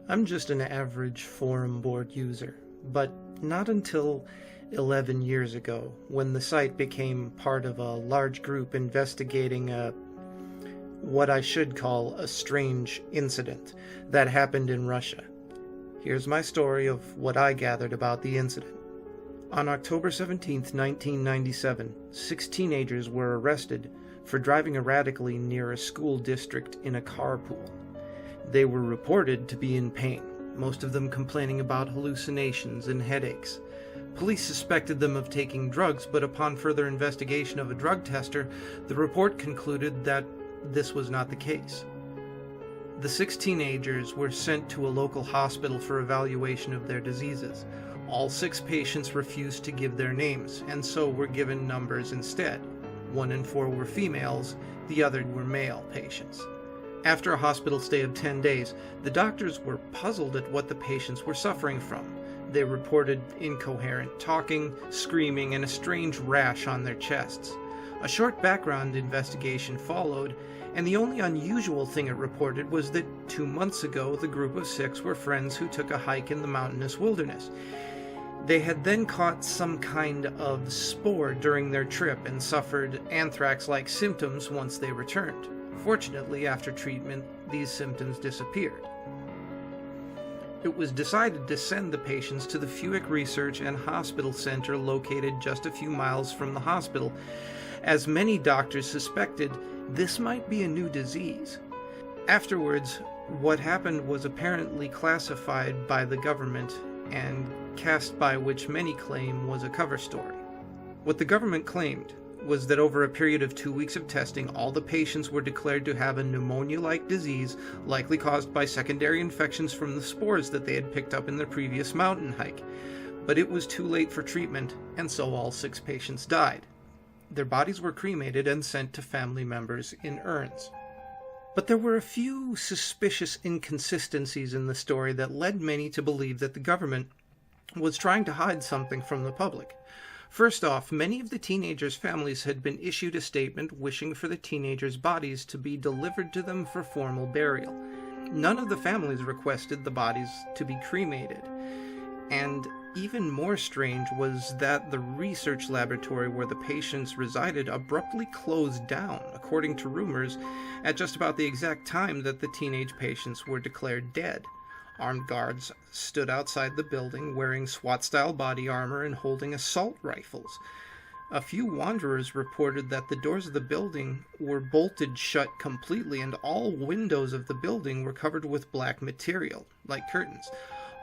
I'm just an average forum board user, but not until 11 years ago, when the site became part of a large group investigating what I should call a strange incident that happened in Russia. Here's my story of what I gathered about the incident. On October 17, 1997, 6 teenagers were arrested for driving erratically near a school district in a carpool. They were reported to be in pain, most of them complaining about hallucinations and headaches. Police suspected them of taking drugs, but upon further investigation of a drug tester, the report concluded that this was not the case. The 6 teenagers were sent to a local hospital for evaluation of their diseases. All 6 patients refused to give their names, and so were given numbers instead. 1 in 4 were females, the other were male patients. After a hospital stay of 10 days, the doctors were puzzled at what the patients were suffering from. They reported incoherent talking, screaming, and a strange rash on their chests. A short background investigation followed, and the only unusual thing it reported was that 2 months ago the group of 6 were friends who took a hike in the mountainous wilderness. They had then caught some kind of spore during their trip and suffered anthrax-like symptoms once they returned. Fortunately, after treatment, these symptoms disappeared. It was decided to send the patients to the Fuick Research and Hospital Center located just a few miles from the hospital, as many doctors suspected this might be a new disease. Afterwards, what happened was apparently classified by the government and cast by which many claim was a cover story. What the government claimed was that over a period of 2 weeks of testing, all the patients were declared to have a pneumonia-like disease, likely caused by secondary infections from the spores that they had picked up in their previous mountain hike. But it was too late for treatment, and so all 6 patients died. Their bodies were cremated and sent to family members in urns. But there were a few suspicious inconsistencies in the story that led many to believe that the government was trying to hide something from the public. First off, many of the teenagers' families had been issued a statement wishing for the teenagers' bodies to be delivered to them for formal burial. None of the families requested the bodies to be cremated. And even more strange was that the research laboratory where the patients resided abruptly closed down, according to rumors, at just about the exact time that the teenage patients were declared dead. Armed guards stood outside the building wearing SWAT-style body armor and holding assault rifles. A few wanderers reported that the doors of the building were bolted shut completely and all windows of the building were covered with black material, like curtains.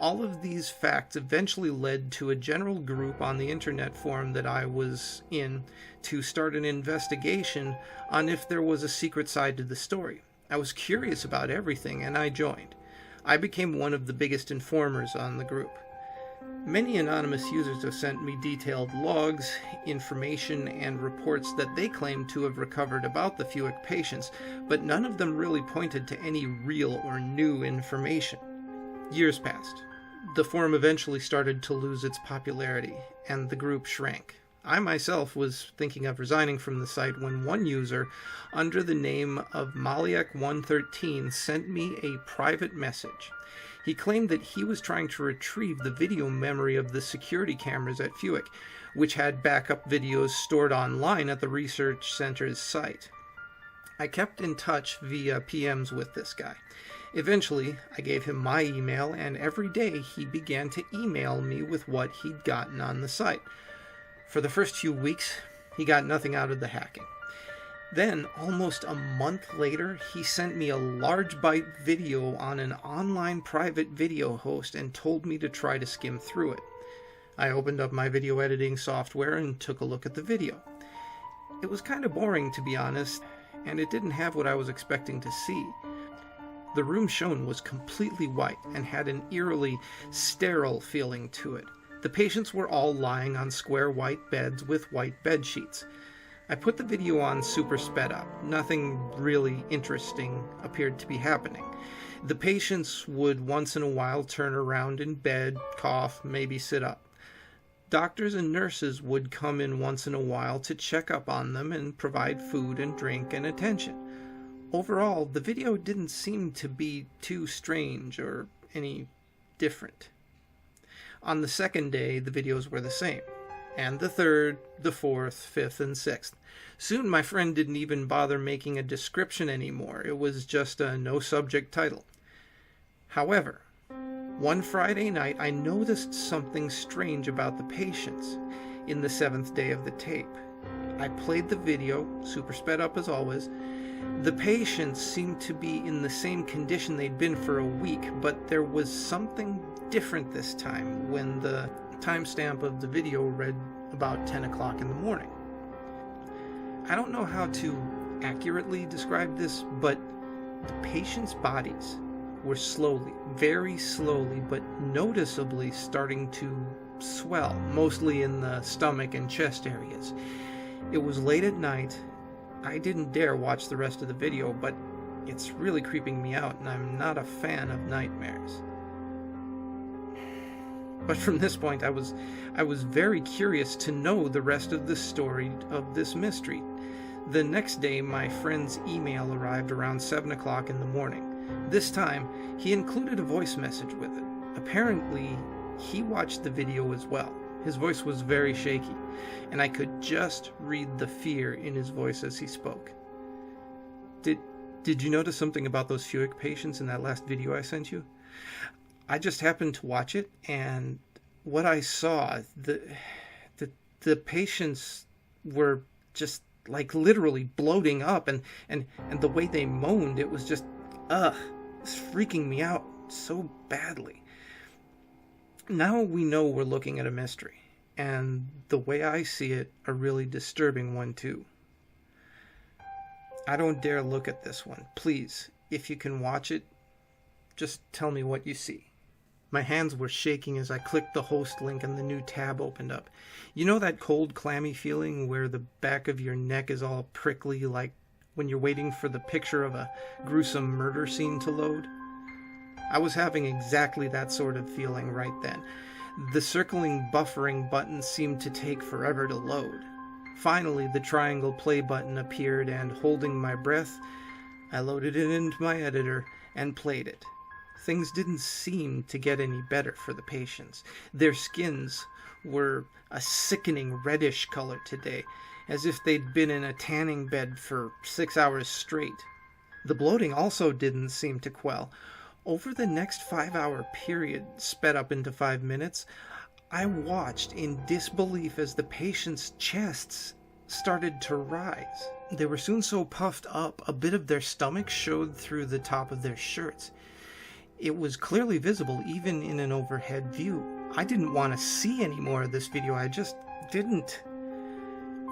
All of these facts eventually led to a general group on the internet forum that I was in to start an investigation on if there was a secret side to the story. I was curious about everything and I joined. I became one of the biggest informers on the group. Many anonymous users have sent me detailed logs, information, and reports that they claim to have recovered about the Fuick patients, but none of them really pointed to any real or new information. Years passed. The forum eventually started to lose its popularity, and the group shrank. I myself was thinking of resigning from the site when one user, under the name of MacLeod113, sent me a private message. He claimed that he was trying to retrieve the video memory of the security cameras at Fuick, which had backup videos stored online at the research center's site. I kept in touch via PMs with this guy. Eventually, I gave him my email, and every day he began to email me with what he'd gotten on the site. For the first few weeks, he got nothing out of the hacking. Then, almost a month later, he sent me a large byte video on an online private video host and told me to try to skim through it. I opened up my video editing software and took a look at the video. It was kind of boring, to be honest, and it didn't have what I was expecting to see. The room shown was completely white and had an eerily sterile feeling to it. The patients were all lying on square white beds with white bed sheets. I put the video on super sped up. Nothing really interesting appeared to be happening. The patients would once in a while turn around in bed, cough, maybe sit up. Doctors and nurses would come in once in a while to check up on them and provide food and drink and attention. Overall, the video didn't seem to be too strange or any different. On the second day, the videos were the same, and the third, the fourth, fifth, and sixth. Soon my friend didn't even bother making a description anymore. It was just a no-subject title. However, one Friday night, I noticed something strange about the patients in the seventh day of the tape. I played the video, super sped up as always. The patients seemed to be in the same condition they'd been for a week, but there was something different this time when the timestamp of the video read about 10 o'clock in the morning. I don't know how to accurately describe this, but the patients' bodies were slowly, very slowly, but noticeably starting to swell, mostly in the stomach and chest areas. It was late at night. I didn't dare watch the rest of the video, but it's really creeping me out, and I'm not a fan of nightmares. But from this point, I was very curious to know the rest of the story of this mystery. The next day, my friend's email arrived around 7 o'clock in the morning. This time, he included a voice message with it. Apparently, he watched the video as well. His voice was very shaky, and I could just read the fear in his voice as he spoke. Did you notice something about those Fuic patients in that last video I sent you? I just happened to watch it, and what I saw, the patients were just like literally bloating up, and the way they moaned, it was just, it's freaking me out so badly. Now we know we're looking at a mystery, and the way I see it, a really disturbing one too. I don't dare look at this one. Please, if you can watch it, just tell me what you see. My hands were shaking as I clicked the host link and the new tab opened up. You know that cold, clammy feeling where the back of your neck is all prickly, like when you're waiting for the picture of a gruesome murder scene to load? I was having exactly that sort of feeling right then. The circling buffering button seemed to take forever to load. Finally, the triangle play button appeared, and holding my breath, I loaded it into my editor and played it. Things didn't seem to get any better for the patients. Their skins were a sickening reddish color today, as if they'd been in a tanning bed for 6 hours straight. The bloating also didn't seem to quell. Over the next 5-hour period, sped up into 5 minutes, I watched in disbelief as the patients' chests started to rise. They were soon so puffed up, a bit of their stomach showed through the top of their shirts. It was clearly visible even in an overhead view. I didn't want to see any more of this video. I just didn't.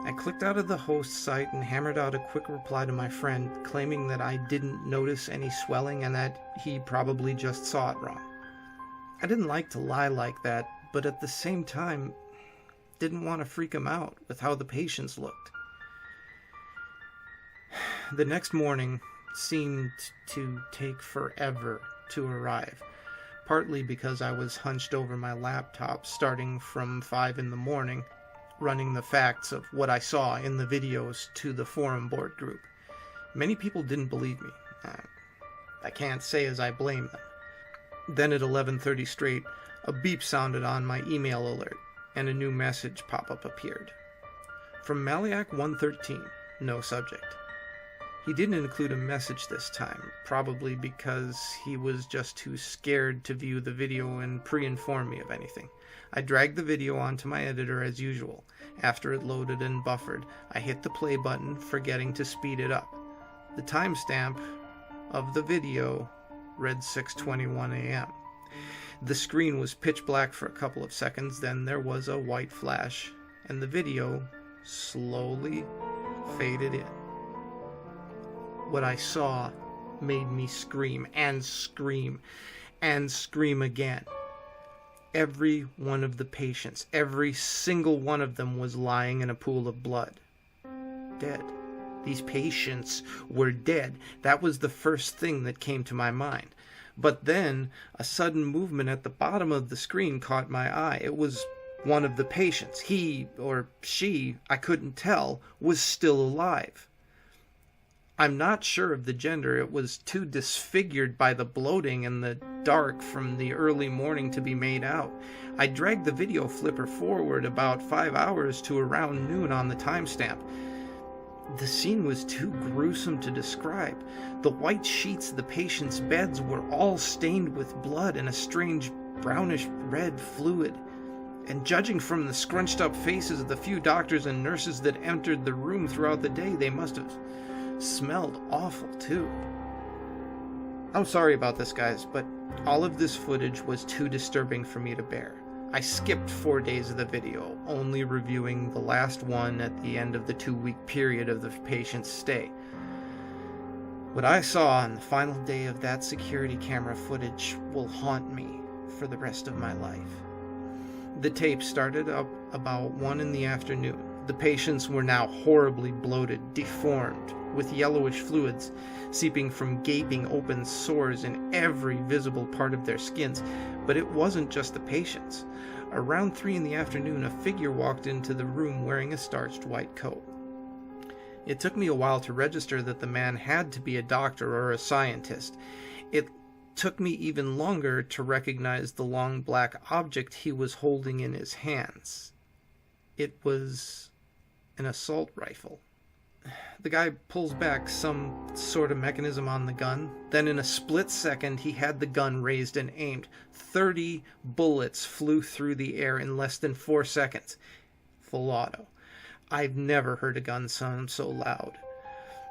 I clicked out of the host site and hammered out a quick reply to my friend, claiming that I didn't notice any swelling and that he probably just saw it wrong. I didn't like to lie like that, but at the same time, didn't want to freak him out with how the patients looked. The next morning seemed to take forever to arrive, partly because I was hunched over my laptop starting from 5 in the morning, running the facts of what I saw in the videos to the forum board group. Many people didn't believe me. I can't say as I blame them. Then at 11:30 straight, a beep sounded on my email alert, and a new message pop-up appeared. From Maliak 113, no subject. He didn't include a message this time, probably because he was just too scared to view the video and pre-inform me of anything. I dragged the video onto my editor as usual. After it loaded and buffered, I hit the play button, forgetting to speed it up. The timestamp of the video read 6:21 a.m. The screen was pitch black for a couple of seconds, then there was a white flash, and the video slowly faded in. What I saw made me scream and scream and scream again. Every one of the patients, every single one of them was lying in a pool of blood. Dead. These patients were dead. That was the first thing that came to my mind. But then, a sudden movement at the bottom of the screen caught my eye. It was one of the patients. He, or she, I couldn't tell, was still alive. I'm not sure of the gender. It was too disfigured by the bloating and the dark from the early morning to be made out. I dragged the video flipper forward about 5 hours to around noon on the timestamp. The scene was too gruesome to describe. The white sheets of the patients' beds were all stained with blood and a strange brownish red fluid. And judging from the scrunched up faces of the few doctors and nurses that entered the room throughout the day, they must have smelled awful too. I'm sorry about this, guys, but all of this footage was too disturbing for me to bear. I skipped 4 days of the video, only reviewing the last one at the end of the 2-week period of the patient's stay. What I saw on the final day of that security camera footage will haunt me for the rest of my life. The tape started up about 1 in the afternoon. The patients were now horribly bloated, deformed, with yellowish fluids seeping from gaping open sores in every visible part of their skins. But it wasn't just the patients. Around 3 in the afternoon, a figure walked into the room wearing a starched white coat. It took me a while to register that the man had to be a doctor or a scientist. It took me even longer to recognize the long black object he was holding in his hands. It was an assault rifle. The guy pulls back some sort of mechanism on the gun. Then in a split second, he had the gun raised and aimed. 30 bullets flew through the air in less than 4 seconds. Full auto. I've never heard a gun sound so loud.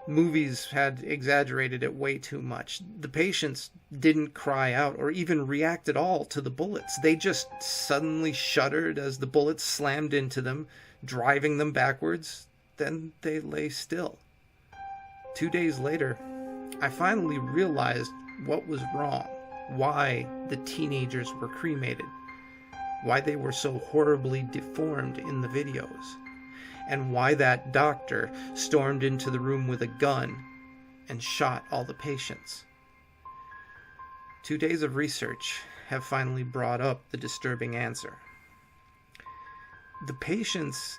Movies had exaggerated it way too much. The patients didn't cry out or even react at all to the bullets. They just suddenly shuddered as the bullets slammed into them, driving them backwards. Then they lay still. 2 days later, I finally realized what was wrong, why the teenagers were cremated, why they were so horribly deformed in the videos, and why that doctor stormed into the room with a gun and shot all the patients. 2 days of research have finally brought up the disturbing answer. The patients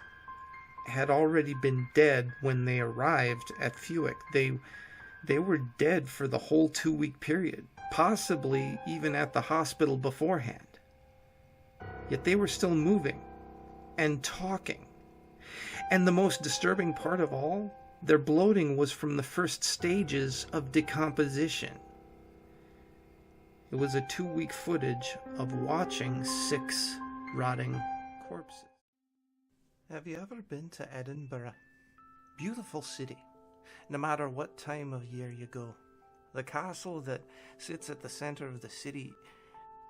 had already been dead when they arrived at Fuick. They were dead for the whole 2-week period, possibly even at the hospital beforehand. Yet they were still moving and talking. And the most disturbing part of all, their bloating was from the first stages of decomposition. It was a 2-week footage of watching 6 rotting corpses. Have you ever been to Edinburgh? Beautiful city, no matter what time of year you go. The castle that sits at the center of the city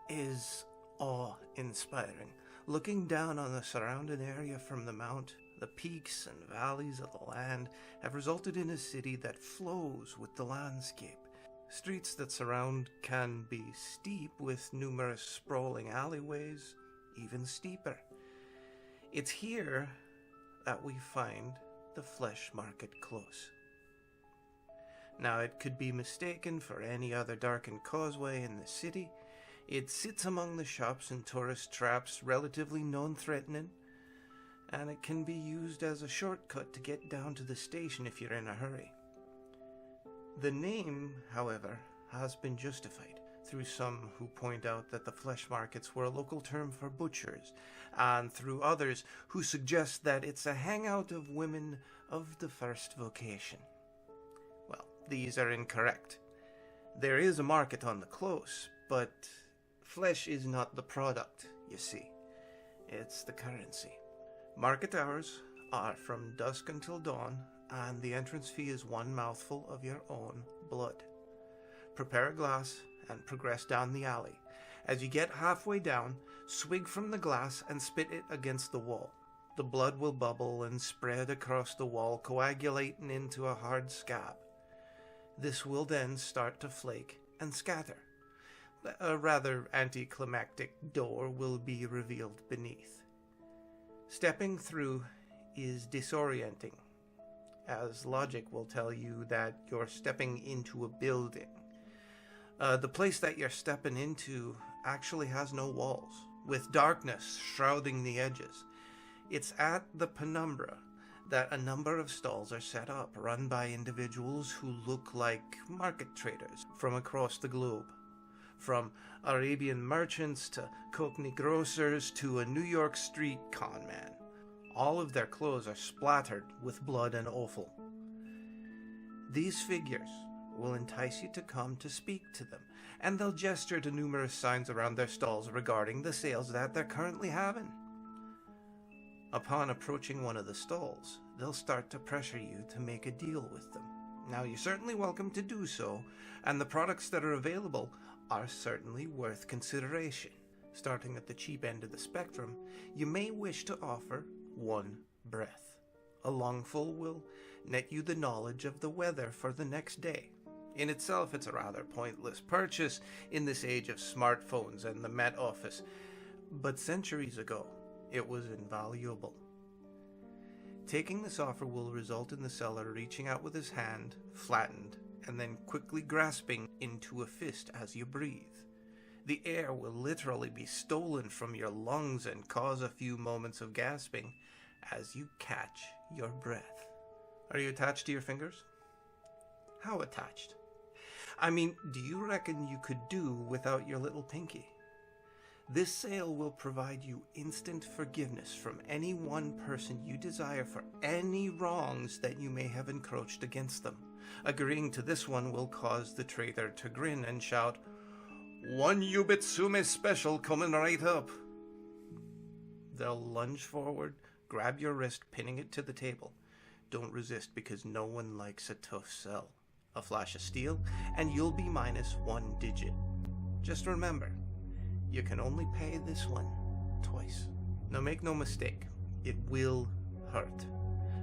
is awe-inspiring. Looking down on the surrounding area from the mount, the peaks and valleys of the land have resulted in a city that flows with the landscape. Streets that surround can be steep with numerous sprawling alleyways, even steeper. It's here that we find the Flesh Market Close. Now, it could be mistaken for any other darkened causeway in the city. It sits among the shops and tourist traps, relatively non-threatening, and it can be used as a shortcut to get down to the station if you're in a hurry. The name, however, has been justified through some who point out that the flesh markets were a local term for butchers, and through others who suggest that it's a hangout of women of the first vocation. Well, these are incorrect. There is a market on the close, but flesh is not the product, you see. It's the currency. Market hours are from dusk until dawn, and the entrance fee is 1 mouthful of your own blood. Prepare a glass and progress down the alley. As you get halfway down, swig from the glass and spit it against the wall. The blood will bubble and spread across the wall, coagulating into a hard scab. This will then start to flake and scatter. A rather anticlimactic door will be revealed beneath. Stepping through is disorienting, as logic will tell you that you're stepping into a building. The place that you're stepping into actually has no walls, with darkness shrouding the edges. It's at the penumbra that a number of stalls are set up, run by individuals who look like market traders from across the globe. From Arabian merchants to Cockney grocers to a New York street con man. All of their clothes are splattered with blood and offal. These figures will entice you to come to speak to them, and they'll gesture to numerous signs around their stalls regarding the sales that they're currently having. Upon approaching one of the stalls, they'll start to pressure you to make a deal with them. Now, you're certainly welcome to do so, and the products that are available are certainly worth consideration. Starting at the cheap end of the spectrum, you may wish to offer one breath. A lungful will net you the knowledge of the weather for the next day. In itself, it's a rather pointless purchase in this age of smartphones and the Met Office, but centuries ago, it was invaluable. Taking this offer will result in the seller reaching out with his hand, flattened, and then quickly grasping into a fist as you breathe. The air will literally be stolen from your lungs and cause a few moments of gasping as you catch your breath. Are you attached to your fingers? How attached? I mean, do you reckon you could do without your little pinky? This sale will provide you instant forgiveness from any one person you desire for any wrongs that you may have encroached against them. Agreeing to this one will cause the trader to grin and shout, "1 Ubitsume special coming right up." They'll lunge forward, grab your wrist, pinning it to the table. Don't resist, because no one likes a tough sell. A flash of steel, and you'll be minus 1 digit. Just remember, you can only pay this one twice. Now make no mistake, it will hurt.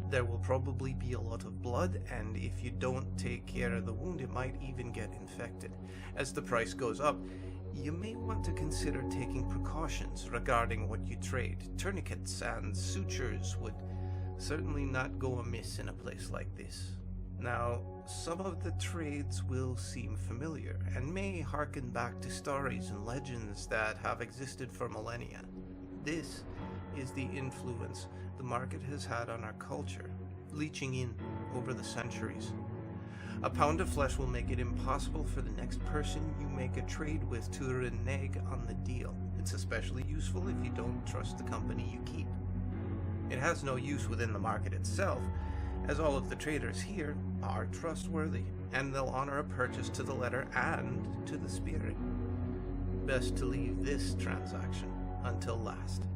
There will probably be a lot of blood, and if you don't take care of the wound, it might even get infected. As the price goes up, you may want to consider taking precautions regarding what you trade. Tourniquets and sutures would certainly not go amiss in a place like this. Now, some of the trades will seem familiar, and may harken back to stories and legends that have existed for millennia. This is the influence the market has had on our culture, leaching in over the centuries. A pound of flesh will make it impossible for the next person you make a trade with to renege on the deal. It's especially useful if you don't trust the company you keep. It has no use within the market itself, as all of the traders here are trustworthy, and they'll honor a purchase to the letter and to the spirit. Best to leave this transaction until last.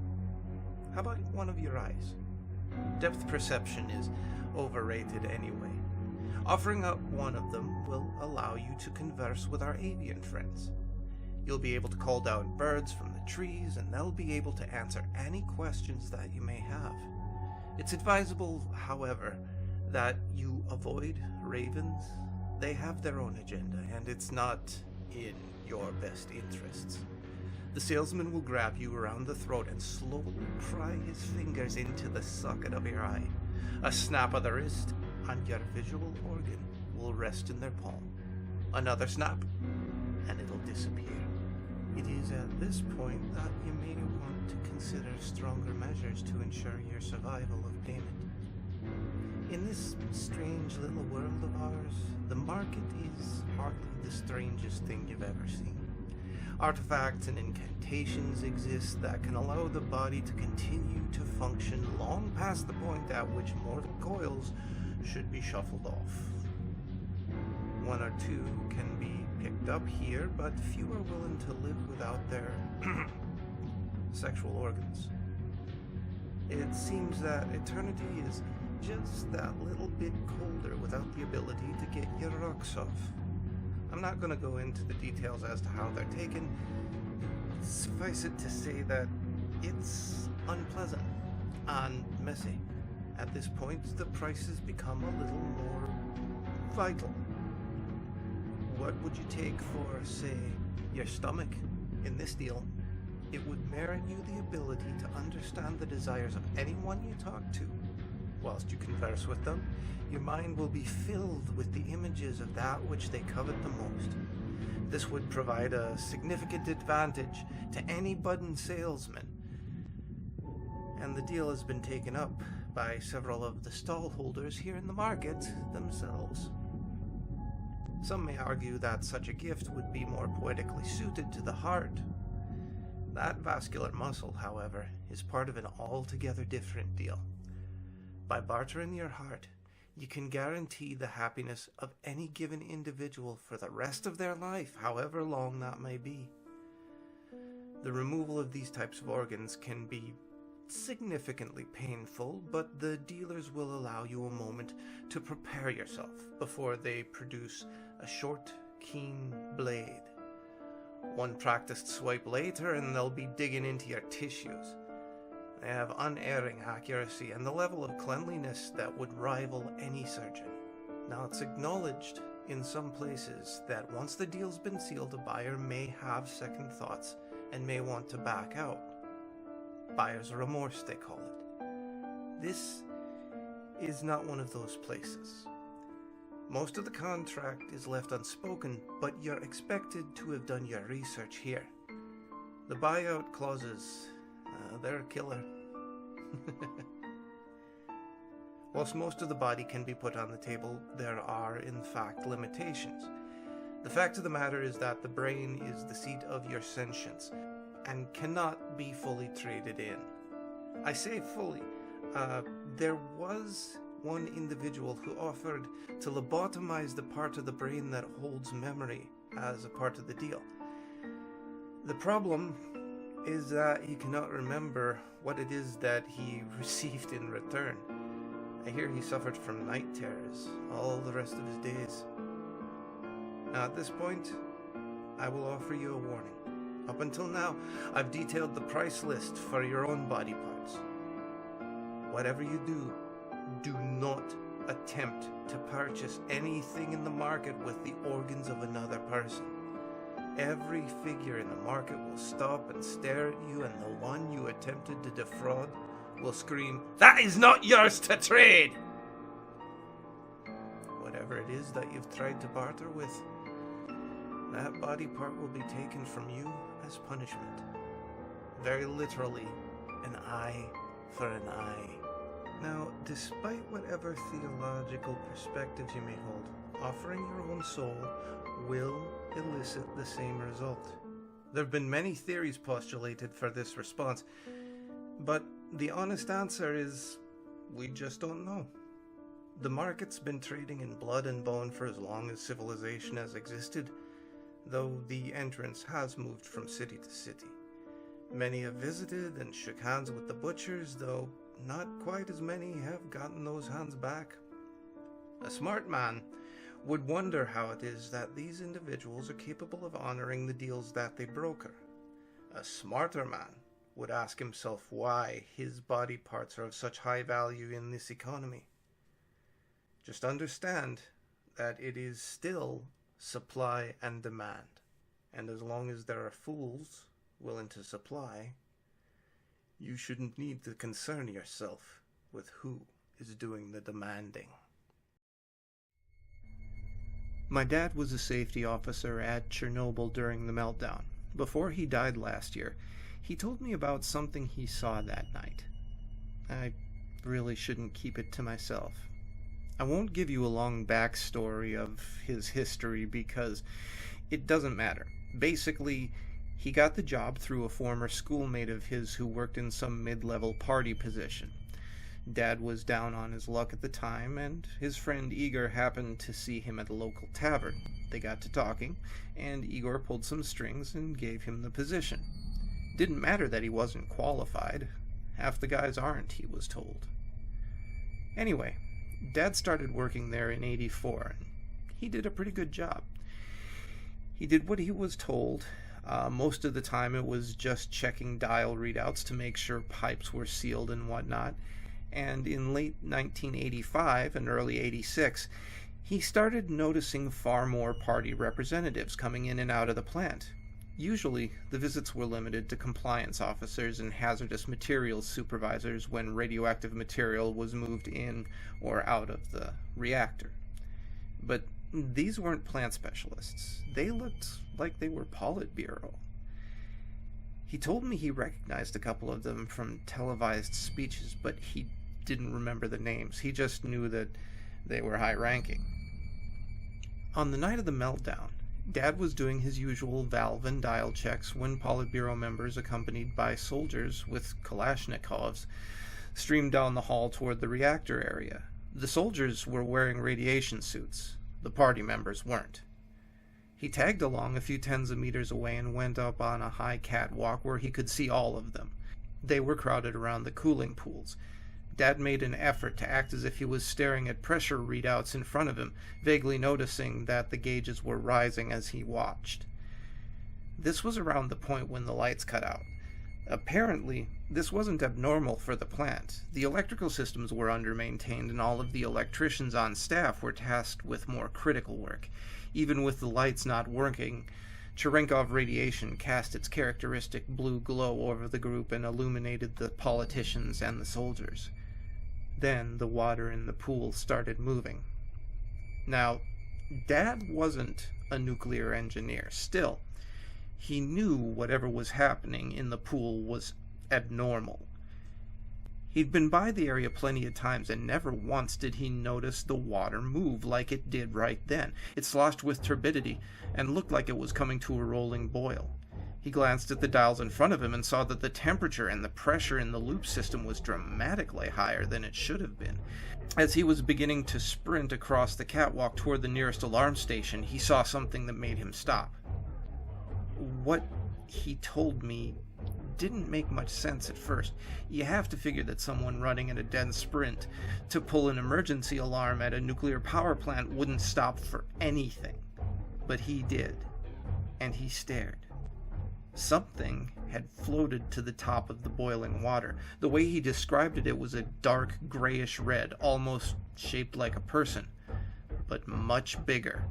How about one of your eyes? Depth perception is overrated anyway. Offering up one of them will allow you to converse with our avian friends. You'll be able to call down birds from the trees, and they'll be able to answer any questions that you may have. It's advisable, however, that you avoid ravens. They have their own agenda, and it's not in your best interests. The salesman will grab you around the throat and slowly pry his fingers into the socket of your eye. A snap of the wrist, and your visual organ will rest in their palm. Another snap, and it'll disappear. It is at this point that you may want to consider stronger measures to ensure your survival of payment. In this strange little world of ours, the market is hardly the strangest thing you've ever seen. Artifacts and incantations exist that can allow the body to continue to function long past the point at which mortal coils should be shuffled off. One or two can be picked up here, but few are willing to live without their sexual organs. It seems that eternity is just that little bit colder without the ability to get your rocks off. I'm not going to go into the details as to how they're taken. Suffice it to say that it's unpleasant and messy. At this point, the prices become a little more vital. What would you take for, say, your stomach in this deal? It would merit you the ability to understand the desires of anyone you talk to. Whilst you converse with them, your mind will be filled with the images of that which they covet the most. This would provide a significant advantage to any budding salesman. And and the deal has been taken up by several of the stall holders here in the market themselves. Some may argue that such a gift would be more poetically suited to the heart. That vascular muscle, however, is part of an altogether different deal. By bartering your heart, you can guarantee the happiness of any given individual for the rest of their life, however long that may be. The removal of these types of organs can be significantly painful, but the dealers will allow you a moment to prepare yourself before they produce a short, keen blade. One practiced swipe later and they'll be digging into your tissues. They have unerring accuracy and the level of cleanliness that would rival any surgeon. Now, it's acknowledged in some places that once the deal's been sealed, a buyer may have second thoughts and may want to back out. Buyer's remorse, they call it. This is not one of those places. Most of the contract is left unspoken, but you're expected to have done your research here. The buyout clauses, they're a killer. Whilst most of the body can be put on the table, there are in fact limitations. The fact of the matter is that the brain is the seat of your sentience and cannot be fully traded in. I say fully. There was one individual who offered to lobotomize the part of the brain that holds memory as a part of the deal. The problem is that he cannot remember what it is that he received in return. I hear he suffered from night terrors all the rest of his days. Now at this point, I will offer you a warning. Up until now, I've detailed the price list for your own body parts. Whatever you do, do not attempt to purchase anything in the market with the organs of another person. Every figure in the market will stop and stare at you, and the one you attempted to defraud will scream, "That is not yours to trade!" Whatever it is that you've tried to barter with, that body part will be taken from you as punishment. Very literally, an eye for an eye. Now, despite whatever theological perspectives you may hold, offering your own soul will elicit the same result. There have been many theories postulated for this response, but the honest answer is, we just don't know. The market's been trading in blood and bone for as long as civilization has existed, though the entrance has moved from city to city. Many have visited and shook hands with the butchers, though not quite as many have gotten those hands back. A smart man would wonder how it is that these individuals are capable of honoring the deals that they broker. A smarter man would ask himself why his body parts are of such high value in this economy. Just understand that it is still supply and demand, and as long as there are fools willing to supply, you shouldn't need to concern yourself with who is doing the demanding. My dad was a safety officer at Chernobyl during the meltdown. Before he died last year, he told me about something he saw that night. I really shouldn't keep it to myself. I won't give you a long backstory of his history because it doesn't matter. Basically, he got the job through a former schoolmate of his who worked in some mid-level party position. Dad was down on his luck at the time, and his friend Igor happened to see him at a local tavern. They got to talking, and Igor pulled some strings and gave him the position. Didn't matter that he wasn't qualified. Half the guys aren't, he was told. Anyway, Dad started working there in '84, and he did a pretty good job. He did what he was told. Most of the time it was just checking dial readouts to make sure pipes were sealed and whatnot. And in late 1985 and early '86, he started noticing far more party representatives coming in and out of the plant. Usually, the visits were limited to compliance officers and hazardous materials supervisors when radioactive material was moved in or out of the reactor. But these weren't plant specialists. They looked like they were Politburo. He told me he recognized a couple of them from televised speeches, but he didn't remember the names. He just knew that they were high-ranking. On the night of the meltdown, Dad was doing his usual valve and dial checks when Politburo members, accompanied by soldiers with Kalashnikovs, streamed down the hall toward the reactor area. The soldiers were wearing radiation suits. The party members weren't. He tagged along a few tens of meters away and went up on a high catwalk where he could see all of them. They were crowded around the cooling pools. Dad made an effort to act as if he was staring at pressure readouts in front of him, vaguely noticing that the gauges were rising as he watched. This was around the point when the lights cut out. Apparently, this wasn't abnormal for the plant. The electrical systems were under-maintained, and all of the electricians on staff were tasked with more critical work. Even with the lights not working, Cherenkov radiation cast its characteristic blue glow over the group and illuminated the politicians and the soldiers. Then the water in the pool started moving. Now, Dad wasn't a nuclear engineer. Still, he knew whatever was happening in the pool was abnormal. He'd been by the area plenty of times, and never once did he notice the water move like it did right then. It sloshed with turbidity and looked like it was coming to a rolling boil. He glanced at the dials in front of him and saw that the temperature and the pressure in the loop system was dramatically higher than it should have been. As he was beginning to sprint across the catwalk toward the nearest alarm station, he saw something that made him stop. What he told me didn't make much sense at first. You have to figure that someone running at a dead sprint to pull an emergency alarm at a nuclear power plant wouldn't stop for anything. But he did, and he stared. Something had floated to the top of the boiling water. The way he described it, it was a dark grayish red, almost shaped like a person, but much bigger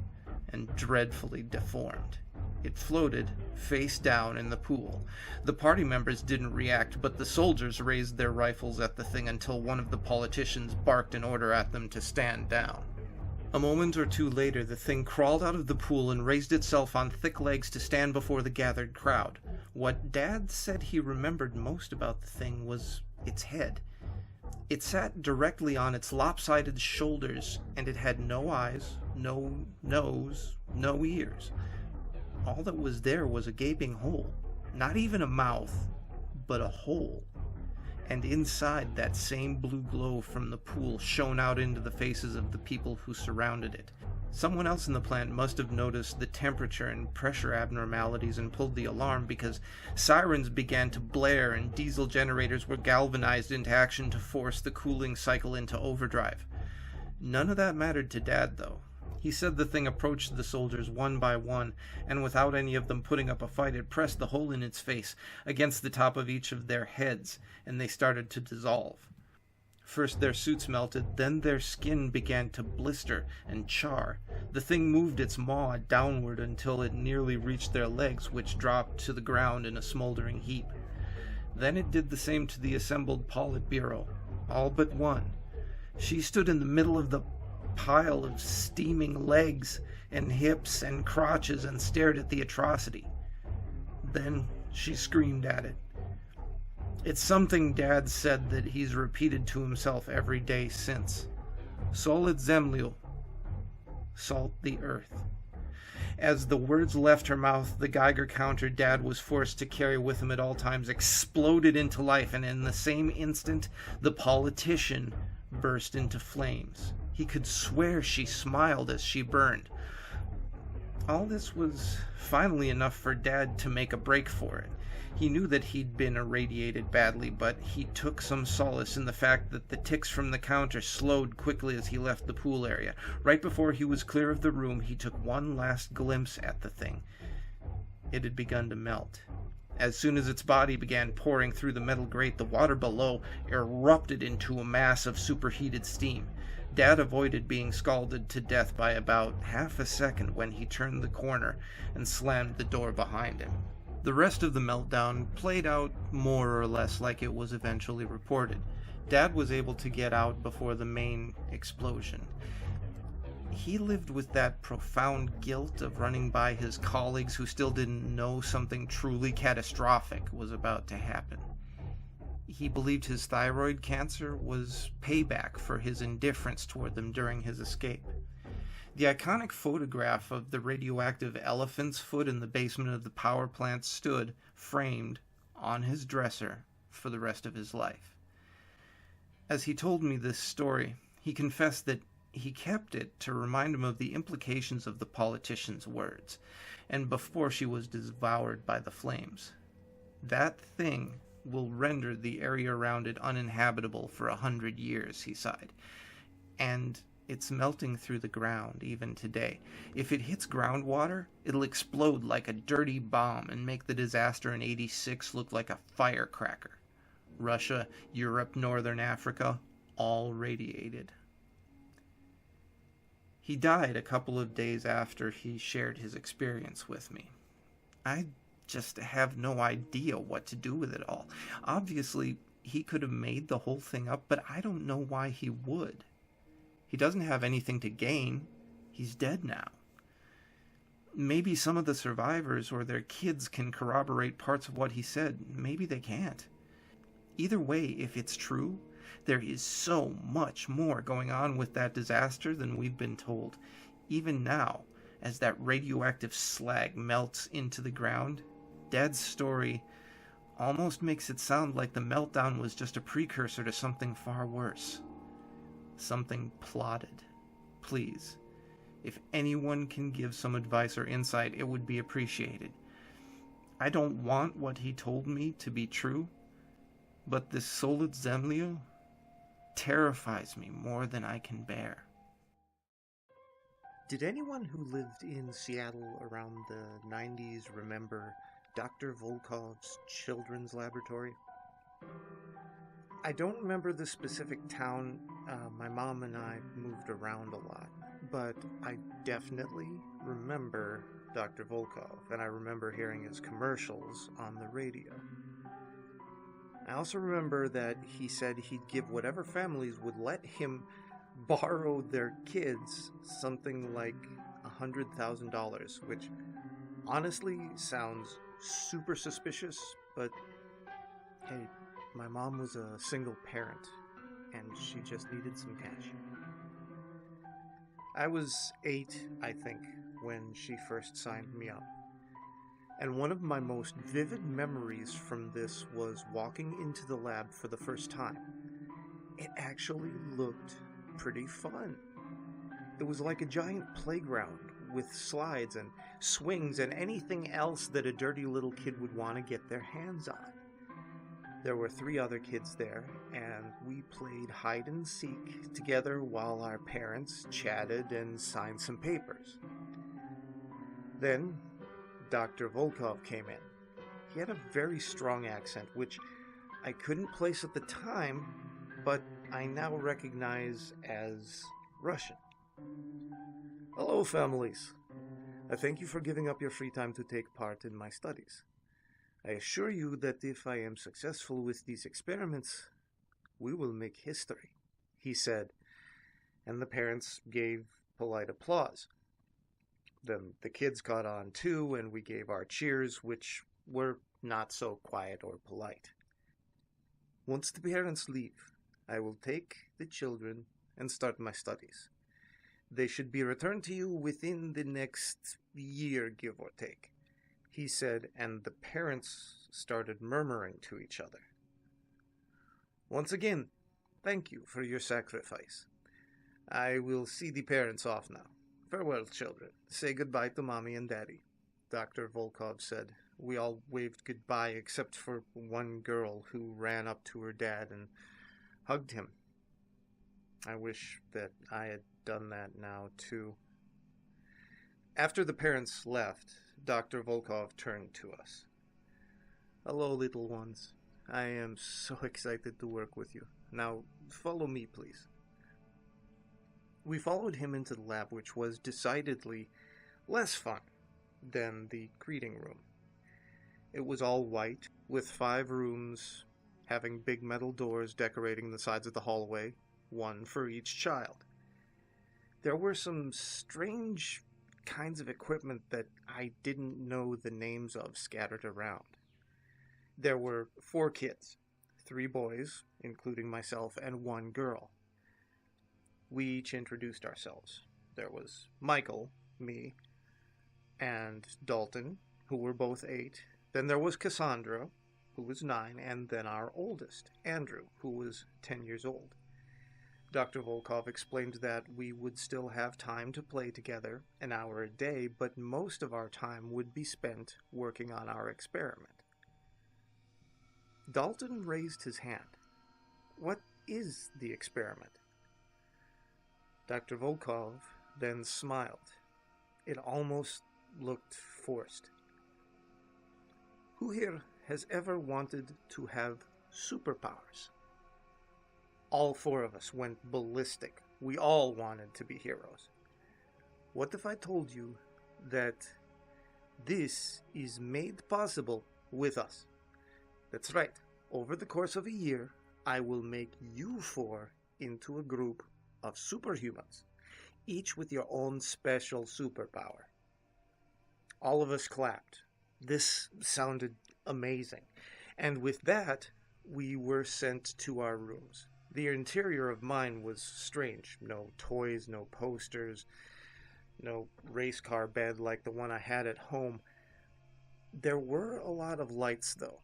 and dreadfully deformed. It floated face down in the pool. The party members didn't react, but the soldiers raised their rifles at the thing until one of the politicians barked an order at them to stand down. A moment or two later, the thing crawled out of the pool and raised itself on thick legs to stand before the gathered crowd. What Dad said he remembered most about the thing was its head. It sat directly on its lopsided shoulders, and it had no eyes, no nose, no ears. All that was there was a gaping hole. Not even a mouth, but a hole. And inside, that same blue glow from the pool shone out into the faces of the people who surrounded it. Someone else in the plant must have noticed the temperature and pressure abnormalities and pulled the alarm, because sirens began to blare and diesel generators were galvanized into action to force the cooling cycle into overdrive. None of that mattered to Dad, though. He said the thing approached the soldiers one by one, and without any of them putting up a fight, it pressed the hole in its face against the top of each of their heads, and they started to dissolve. First their suits melted, then their skin began to blister and char. The thing moved its maw downward until it nearly reached their legs, which dropped to the ground in a smoldering heap. Then it did the same to the assembled Politburo, all but one. She stood in the middle of the pile of steaming legs and hips and crotches and stared at the atrocity. Then she screamed at it. It's something Dad said that he's repeated to himself every day since. Solid zemlyu. Salt the earth. As the words left her mouth, the Geiger counter Dad was forced to carry with him at all times exploded into life, and in the same instant, the politician burst into flames. He could swear she smiled as she burned. All this was finally enough for Dad to make a break for it. He knew that he'd been irradiated badly, but he took some solace in the fact that the ticks from the counter slowed quickly as he left the pool area. Right before he was clear of the room, he took one last glimpse at the thing. It had begun to melt. As soon as its body began pouring through the metal grate, the water below erupted into a mass of superheated steam. Dad avoided being scalded to death by about half a second when he turned the corner and slammed the door behind him. The rest of the meltdown played out more or less like it was eventually reported. Dad was able to get out before the main explosion. He lived with that profound guilt of running by his colleagues who still didn't know something truly catastrophic was about to happen. He believed his thyroid cancer was payback for his indifference toward them during his escape. The iconic photograph of the radioactive elephant's foot in the basement of the power plant stood, framed, on his dresser for the rest of his life. As he told me this story, he confessed that he kept it to remind him of the implications of the politician's words, and before she was devoured by the flames. That thing will render the area around it uninhabitable for 100 years, he sighed. And it's melting through the ground even today. If it hits groundwater, it'll explode like a dirty bomb and make the disaster in '86 look like a firecracker. Russia, Europe, Northern Africa, all radiated. He died a couple of days after he shared his experience with me. I just have no idea what to do with it all. Obviously, he could have made the whole thing up, but I don't know why he would. He doesn't have anything to gain. He's dead now. Maybe some of the survivors or their kids can corroborate parts of what he said. Maybe they can't. Either way, if it's true, there is so much more going on with that disaster than we've been told. Even now, as that radioactive slag melts into the ground, Dad's story almost makes it sound like the meltdown was just a precursor to something far worse. Something plotted. Please, if anyone can give some advice or insight, it would be appreciated. I don't want what he told me to be true, but this solid Zemlio terrifies me more than I can bear. Did anyone who lived in Seattle around the 90s remember Dr. Volkov's children's laboratory? I don't remember the specific town. My mom and I moved around a lot, but I definitely remember Dr. Volkov, and I remember hearing his commercials on the radio. I also remember that he said he'd give whatever families would let him borrow their kids something like $100,000, which honestly sounds super suspicious, but hey, my mom was a single parent, and she just needed some cash. I was 8, I think, when she first signed me up. And one of my most vivid memories from this was walking into the lab for the first time. It actually looked pretty fun. It was like a giant playground with slides and swings and anything else that a dirty little kid would want to get their hands on. There were 3 other kids there, and we played hide and seek together while our parents chatted and signed some papers. Then Dr. Volkov came in. He had a very strong accent, which I couldn't place at the time, but I now recognize as Russian. Hello, families. I thank you for giving up your free time to take part in my studies. I assure you that if I am successful with these experiments, we will make history, he said, and the parents gave polite applause. Then the kids caught on too, and we gave our cheers, which were not so quiet or polite. Once the parents leave, I will take the children and start my studies. They should be returned to you within the next year, give or take, he said, and the parents started murmuring to each other. Once again, thank you for your sacrifice. I will see the parents off now. Farewell, children. Say goodbye to Mommy and Daddy, Dr. Volkov said. We all waved goodbye except for one girl who ran up to her dad and hugged him. I wish that I had done that now, too. After the parents left, Dr. Volkov turned to us. Hello, little ones. I am so excited to work with you. Now, follow me, please. We followed him into the lab, which was decidedly less fun than the greeting room. It was all white, with 5 rooms having big metal doors decorating the sides of the hallway, one for each child. There were some strange kinds of equipment that I didn't know the names of scattered around. There were 4 kids, 3 boys, including myself, and 1 girl. We each introduced ourselves. There was Michael, me, and Dalton, who were both 8. Then there was Cassandra, who was 9, and then our oldest, Andrew, who was 10 years old. Dr. Volkov explained that we would still have time to play together, an hour a day, but most of our time would be spent working on our experiment. Dalton raised his hand. What is the experiment? Dr. Volkov then smiled. It almost looked forced. Who here has ever wanted to have superpowers? All 4 of us went ballistic. We all wanted to be heroes. What if I told you that this is made possible with us? That's right. Over the course of a year, I will make you 4 into a group of superhumans, each with your own special superpower. All of us clapped. This sounded amazing. And with that, we were sent to our rooms. The interior of mine was strange. No toys, no posters, no race car bed like the one I had at home. There were a lot of lights, though,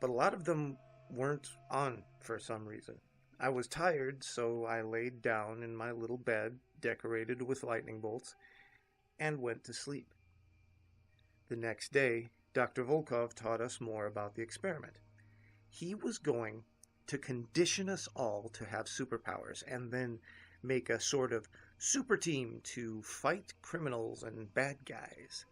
but a lot of them weren't on for some reason. I was tired, so I laid down in my little bed, decorated with lightning bolts, and went to sleep. The next day, Dr. Volkov taught us more about the experiment. He was going to condition us all to have superpowers and then make a sort of super team to fight criminals and bad guys.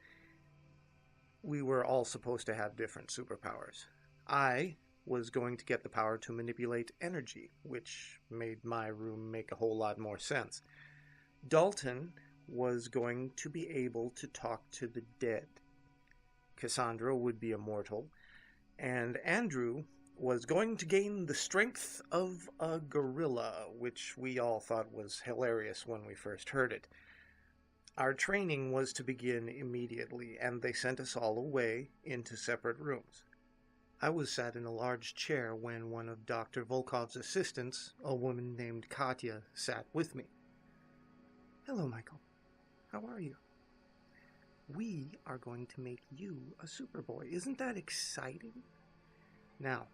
We were all supposed to have different superpowers. I was going to get the power to manipulate energy, which made my room make a whole lot more sense. Dalton was going to be able to talk to the dead. Cassandra would be immortal, and Andrew was going to gain the strength of a gorilla, which we all thought was hilarious when we first heard it. Our training was to begin immediately, and they sent us all away into separate rooms. I was sat in a large chair when one of Dr. Volkov's assistants, a woman named Katya, sat with me. "Hello, Michael. How are you? We are going to make you a Superboy. Isn't that exciting? Now,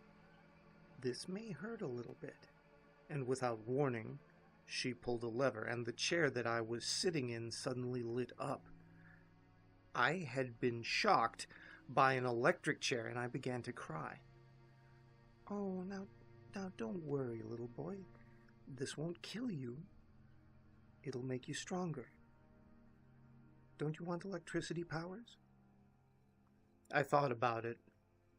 this may hurt a little bit." And without warning, she pulled a lever, and the chair that I was sitting in suddenly lit up. I had been shocked by an electric chair, and I began to cry. "Oh, now don't worry, little boy. This won't kill you. It'll make you stronger. Don't you want electricity powers?" I thought about it,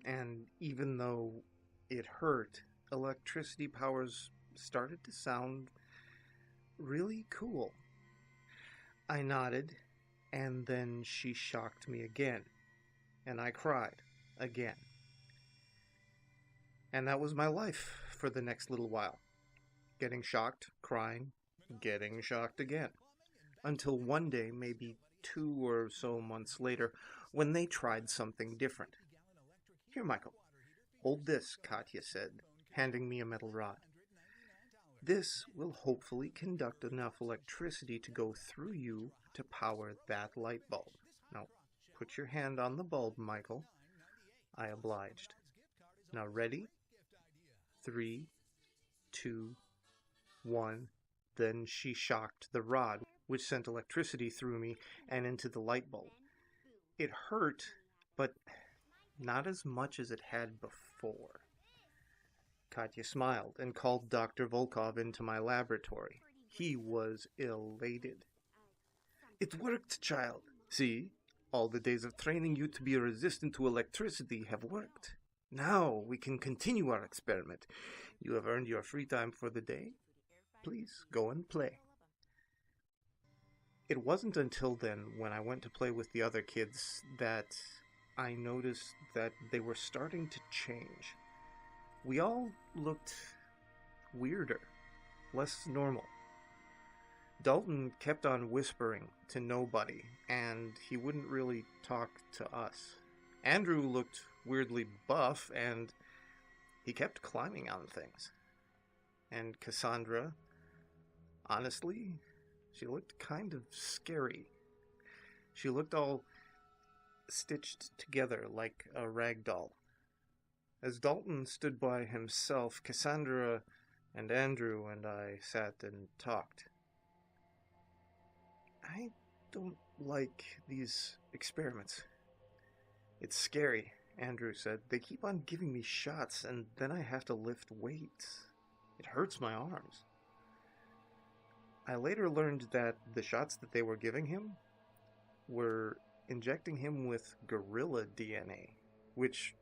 and even though it hurt, electricity powers started to sound really cool. I nodded, and then she shocked me again, and I cried again. And that was my life for the next little while. Getting shocked, crying, getting shocked again. Until one day, maybe 2 or so months later, when they tried something different. "Here, Michael, hold this," Katya said, handing me a metal rod. "This will hopefully conduct enough electricity to go through you to power that light bulb. Now, put your hand on the bulb, Michael." I obliged. "Now ready? 3, 2, 1. Then she shocked the rod, which sent electricity through me and into the light bulb. It hurt, but not as much as it had before. Katya smiled and called Dr. Volkov into my laboratory. He was elated. "It worked, child. See? All the days of training you to be resistant to electricity have worked. Now we can continue our experiment. You have earned your free time for the day. Please go and play." It wasn't until then, when I went to play with the other kids, that I noticed that they were starting to change. We all looked weirder, less normal. Dalton kept on whispering to nobody, and he wouldn't really talk to us. Andrew looked weirdly buff, and he kept climbing on things. And Cassandra, honestly, she looked kind of scary. She looked all stitched together like a rag doll. As Dalton stood by himself, Cassandra and Andrew and I sat and talked. I don't like these experiments. It's scary, Andrew said. They keep on giving me shots, and then I have to lift weights. It hurts my arms. I later learned that the shots that they were giving him were injecting him with gorilla DNA, which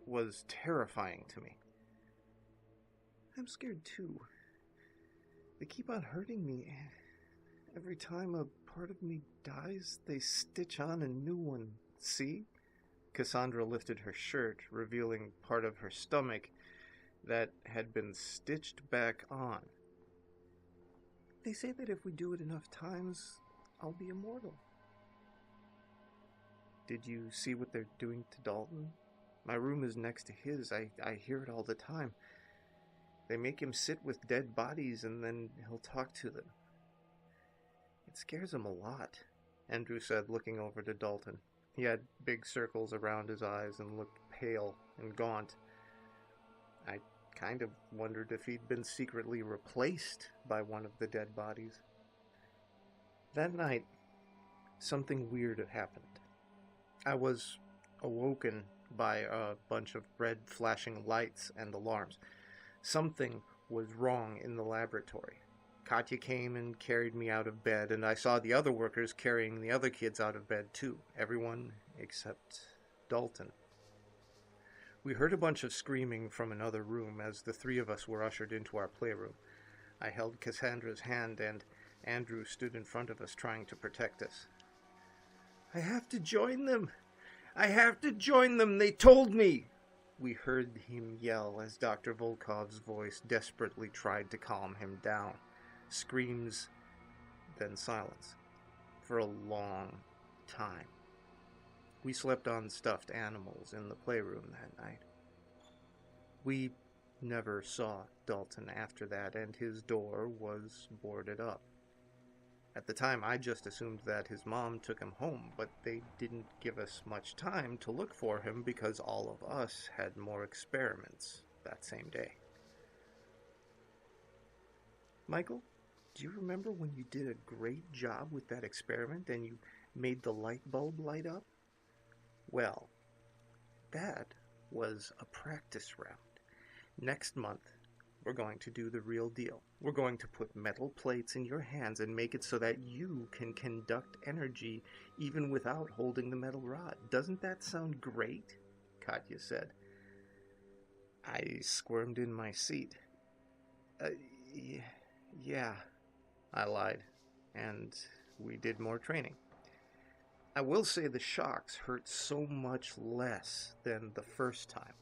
was terrifying to me. I'm scared too. They keep on hurting me. Every time a part of me dies, they stitch on a new one. See? Cassandra lifted her shirt, revealing part of her stomach that had been stitched back on. They say that if we do it enough times, I'll be immortal. Did you see what they're doing to Dalton? My room is next to his. I hear it all the time. They make him sit with dead bodies and then he'll talk to them. It scares him a lot, Andrew said, looking over to Dalton. He had big circles around his eyes and looked pale and gaunt. I kind of wondered if he'd been secretly replaced by one of the dead bodies. That night, something weird had happened. I was awoken by a bunch of red flashing lights and alarms. Something was wrong in the laboratory. Katya came and carried me out of bed, and I saw the other workers carrying the other kids out of bed too. Everyone except Dalton. We heard a bunch of screaming from another room as the three of us were ushered into our playroom. I held Cassandra's hand, and Andrew stood in front of us trying to protect us. I have to join them! I have to join them! They told me! We heard him yell as Dr. Volkov's voice desperately tried to calm him down. Screams, then silence. For a long time. We slept on stuffed animals in the playroom that night. We never saw Dalton after that, and his door was boarded up. At the time, I just assumed that his mom took him home, but they didn't give us much time to look for him because all of us had more experiments that same day. Michael, do you remember when you did a great job with that experiment and you made the light bulb light up? Well, that was a practice round. Next month, we're going to do the real deal. We're going to put metal plates in your hands and make it so that you can conduct energy even without holding the metal rod. Doesn't that sound great? Katya said. I squirmed in my seat. Yeah, I lied, and we did more training. I will say the shocks hurt so much less than the first time.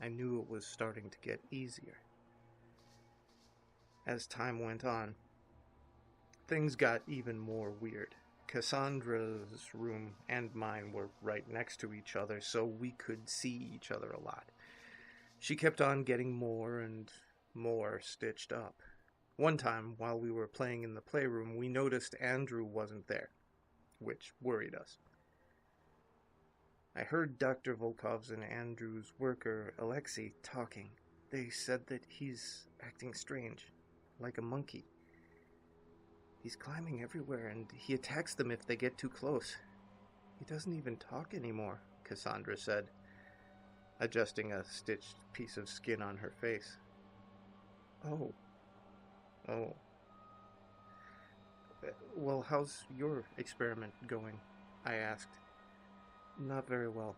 I knew it was starting to get easier. As time went on, things got even more weird. Cassandra's room and mine were right next to each other, so we could see each other a lot. She kept on getting more and more stitched up. One time, while we were playing in the playroom, we noticed Andrew wasn't there, which worried us. I heard Dr. Volkov's and Andrew's worker, Alexei, talking. They said that he's acting strange, like a monkey. He's climbing everywhere, and he attacks them if they get too close. He doesn't even talk anymore, Cassandra said, adjusting a stitched piece of skin on her face. Oh. Well, how's your experiment going? I asked. Not very well.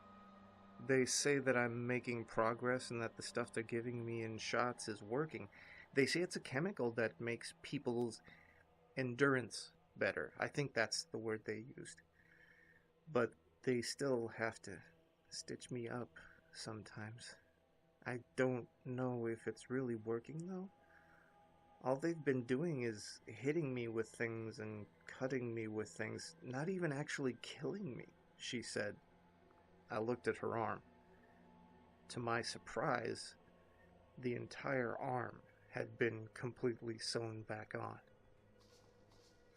They say that I'm making progress and that the stuff they're giving me in shots is working. They say it's a chemical that makes people's endurance better. I think that's the word they used. But they still have to stitch me up sometimes. I don't know if it's really working, though. All they've been doing is hitting me with things and cutting me with things, not even actually killing me, she said. I looked at her arm. To my surprise, the entire arm had been completely sewn back on.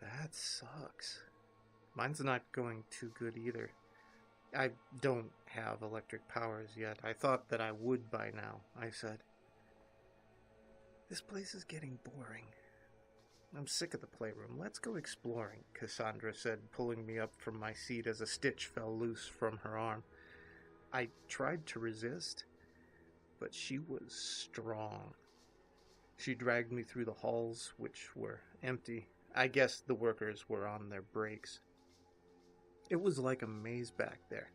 That sucks. Mine's not going too good either. I don't have electric powers yet. I thought that I would by now, I said. This place is getting boring. I'm sick of the playroom. Let's go exploring, Cassandra said, pulling me up from my seat as a stitch fell loose from her arm. I tried to resist, but she was strong. She dragged me through the halls, which were empty. I guess the workers were on their breaks. It was like a maze back there.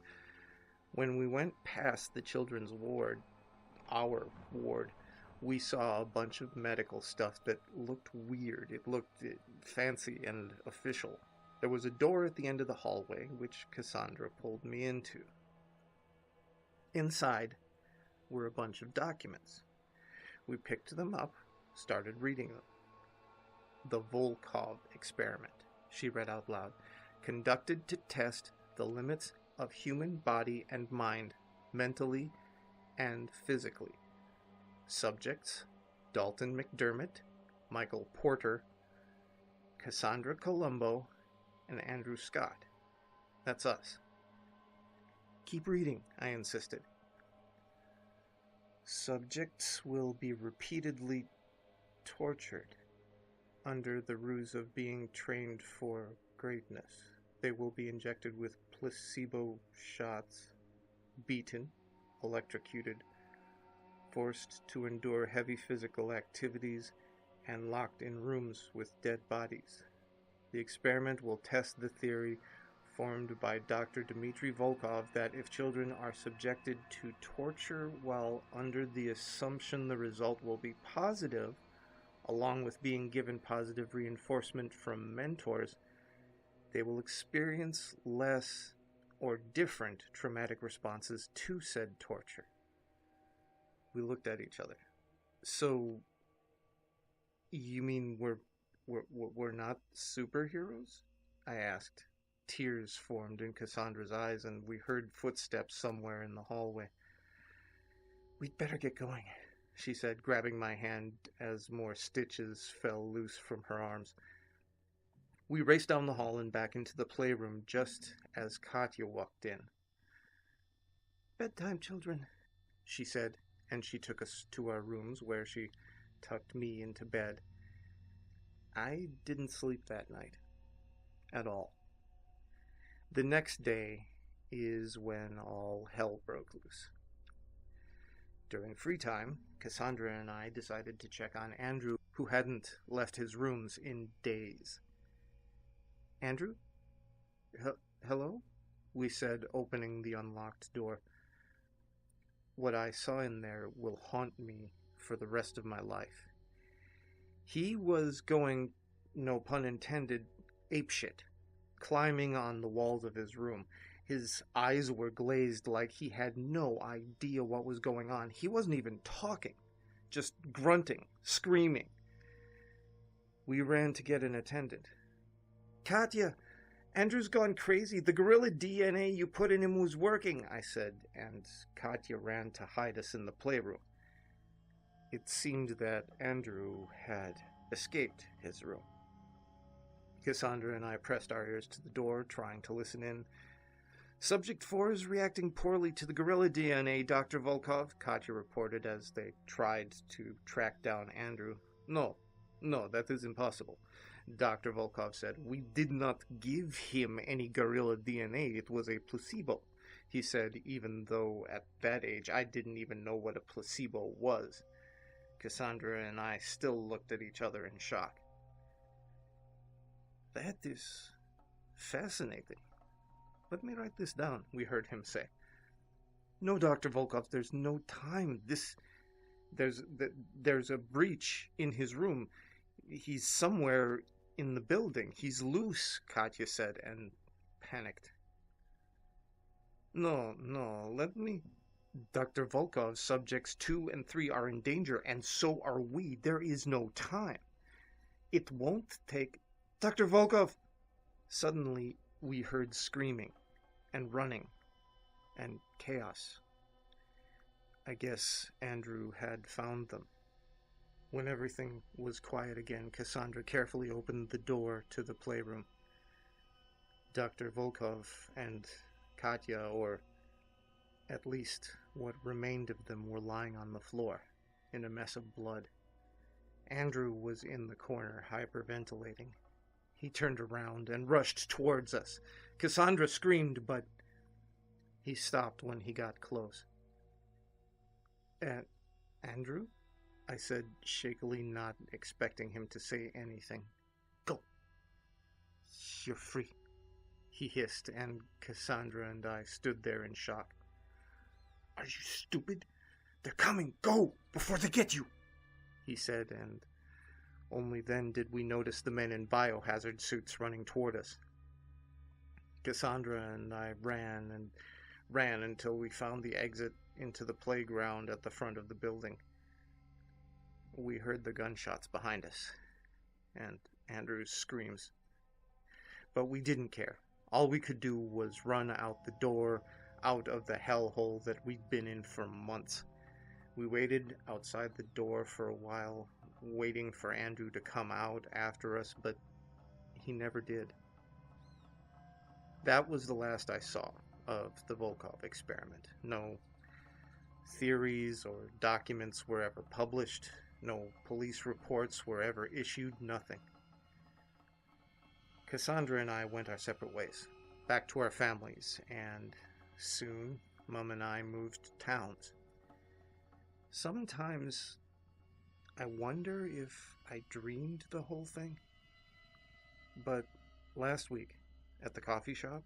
When we went past the children's ward, our ward, we saw a bunch of medical stuff that looked weird. It looked fancy and official. There was a door at the end of the hallway, which Cassandra pulled me into. Inside were a bunch of documents. We picked them up, started reading them. The Volkov experiment, she read out loud, conducted to test the limits of human body and mind, mentally and physically. Subjects: Dalton McDermott, Michael Porter, Cassandra Colombo, and Andrew Scott. That's us. Keep reading, I insisted. Subjects will be repeatedly tortured under the ruse of being trained for greatness. They will be injected with placebo shots, beaten, electrocuted, forced to endure heavy physical activities, and locked in rooms with dead bodies. The experiment will test the theory formed by Dr. Dmitry Volkov that if children are subjected to torture while under the assumption the result will be positive, along with being given positive reinforcement from mentors, they will experience less or different traumatic responses to said torture. We looked at each other. So, you mean we're not superheroes? I asked. Tears formed in Cassandra's eyes, and we heard footsteps somewhere in the hallway. We'd better get going, she said, grabbing my hand as more stitches fell loose from her arms. We raced down the hall and back into the playroom just as Katya walked in. Bedtime, children, she said, and she took us to our rooms where she tucked me into bed. I didn't sleep that night. At all. The next day is when all hell broke loose. During free time, Cassandra and I decided to check on Andrew, who hadn't left his rooms in days. Andrew? Hello? We said, opening the unlocked door. What I saw in there will haunt me for the rest of my life. He was going, no pun intended, apeshit, climbing on the walls of his room. His eyes were glazed like he had no idea what was going on. He wasn't even talking, just grunting, screaming. We ran to get an attendant. Katya, Andrew's gone crazy. The gorilla DNA you put in him was working, I said, and Katya ran to hide us in the playroom. It seemed that Andrew had escaped his room. Cassandra and I pressed our ears to the door, trying to listen in. Subject 4 is reacting poorly to the gorilla DNA, Dr. Volkov, Katya reported as they tried to track down Andrew. No, that is impossible, Dr. Volkov said. We did not give him any gorilla DNA. It was a placebo, he said, even though at that age I didn't even know what a placebo was. Cassandra and I still looked at each other in shock. That is fascinating. Let me write this down, we heard him say. No, Dr. Volkov, there's no time. There's a breach in his room. He's somewhere in the building. He's loose, Katya said, and panicked. No, let me... Dr. Volkov, subjects 2 and 3 are in danger, and so are we. There is no time. It won't take... Dr. Volkov! Suddenly, we heard screaming and running and chaos. I guess Andrew had found them. When everything was quiet again, Cassandra carefully opened the door to the playroom. Dr. Volkov and Katya, or at least what remained of them, were lying on the floor in a mess of blood. Andrew was in the corner, hyperventilating. He turned around and rushed towards us. Cassandra screamed, but he stopped when he got close. Andrew? I said shakily, not expecting him to say anything. Go. You're free, he hissed, and Cassandra and I stood there in shock. Are you stupid? They're coming. Go, before they get you, he said, and only then did we notice the men in biohazard suits running toward us. Cassandra and I ran until we found the exit into the playground at the front of the building. We heard the gunshots behind us, and Andrew's screams. But we didn't care. All we could do was run out the door, out of the hellhole that we'd been in for months. We waited outside the door for a while, waiting for Andrew to come out after us, but he never did. That was the last I saw of the Volkov experiment. No theories or documents were ever published. No police reports were ever issued. Nothing. Cassandra and I went our separate ways, back to our families, and soon Mom and I moved towns. Sometimes I wonder if I dreamed the whole thing. But last week, at the coffee shop,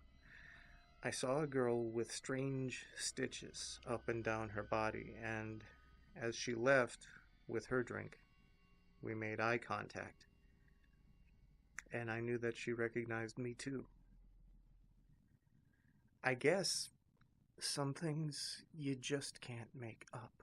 I saw a girl with strange stitches up and down her body, and as she left with her drink, we made eye contact, and I knew that she recognized me too. I guess some things you just can't make up.